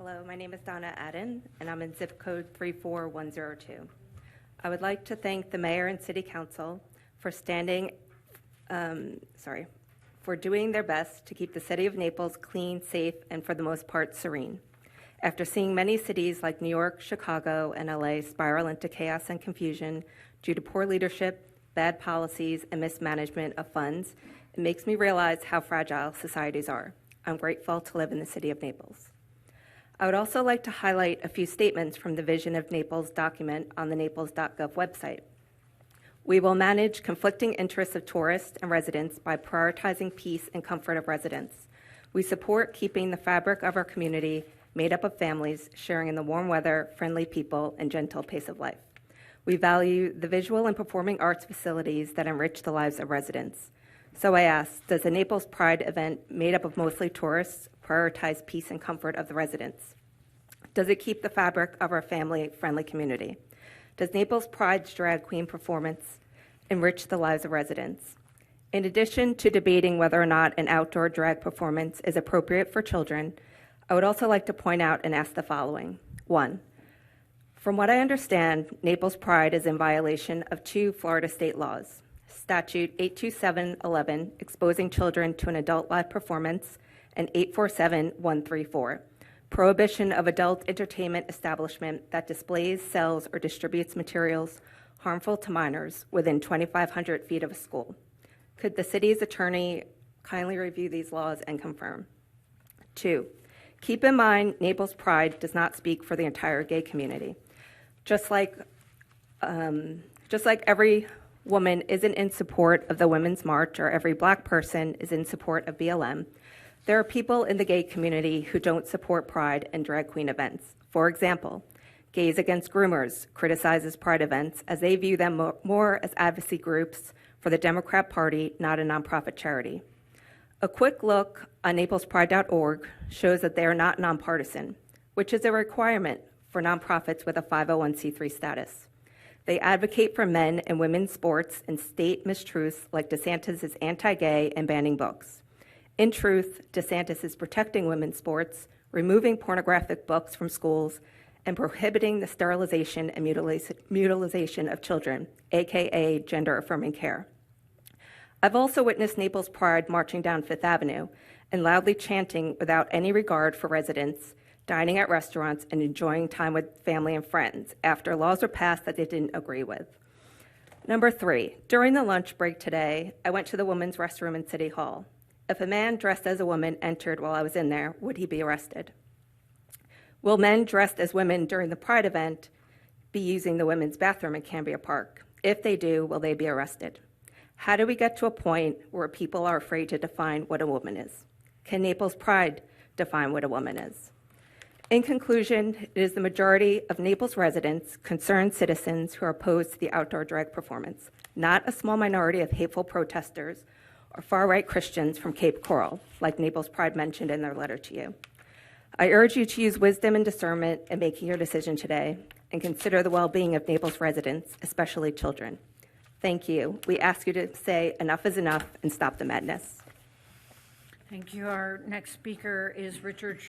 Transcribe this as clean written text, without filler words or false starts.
Hello, my name is Donna Adden, and I'm in zip code 34102. I would like to thank the mayor and city council for for doing their best to keep the city of Naples clean, safe, and for the most part serene. After seeing many cities like New York, Chicago, and LA spiral into chaos and confusion due to poor leadership, bad policies, and mismanagement of funds, it makes me realize how fragile societies are. I'm grateful to live in the city of Naples. I would also like to highlight a few statements from the Vision of Naples document on the naples.gov website. We will manage conflicting interests of tourists and residents by prioritizing peace and comfort of residents. We support keeping the fabric of our community made up of families sharing in the warm weather, friendly people, and gentle pace of life. We value the visual and performing arts facilities that enrich the lives of residents. So I ask, does the Naples Pride event, made up of mostly tourists, prioritize peace and comfort of the residents? Does it keep the fabric of our family-friendly community? Does Naples Pride's drag queen performance enrich the lives of residents? In addition to debating whether or not an outdoor drag performance is appropriate for children, I would also like to point out and ask the following. 1, from what I understand, Naples Pride is in violation of 2 Florida state laws. Statute 82711, exposing children to an adult live performance, and 847134, prohibition of adult entertainment establishment that displays, sells, or distributes materials harmful to minors within 2,500 feet of a school. Could the city's attorney kindly review these laws and confirm? 2, keep in mind Naples Pride does not speak for the entire gay community. Just like every woman isn't in support of the Women's March or every Black person is in support of BLM, there are people in the gay community who don't support Pride and drag queen events. For example, Gays Against Groomers criticizes Pride events as they view them more as advocacy groups for the Democrat Party, not a nonprofit charity. A quick look on naplespride.org shows that they are not nonpartisan, which is a requirement for nonprofits with a 501c3 status. They advocate for men and women's sports and state mistruths like DeSantis is anti-gay and banning books. In truth, DeSantis is protecting women's sports, removing pornographic books from schools, and prohibiting the sterilization and mutilation of children, aka gender-affirming care. I've also witnessed Naples Pride marching down Fifth Avenue and loudly chanting without any regard for residents, dining at restaurants, and enjoying time with family and friends after laws were passed that they didn't agree with. Number 3, during the lunch break today, I went to the women's restroom in City Hall. If a man dressed as a woman entered while I was in there, would he be arrested? Will men dressed as women during the Pride event be using the women's bathroom in Cambria Park? If they do, will they be arrested? How do we get to a point where people are afraid to define what a woman is? Can Naples Pride define what a woman is? In conclusion, it is the majority of Naples residents, concerned citizens who are opposed to the outdoor drag performance, not a small minority of hateful protesters or far-right Christians from Cape Coral, like Naples Pride mentioned in their letter to you. I urge you to use wisdom and discernment in making your decision today and consider the well-being of Naples residents, especially children. Thank you. We ask you to say enough is enough and stop the madness. Thank you. Our next speaker is Richard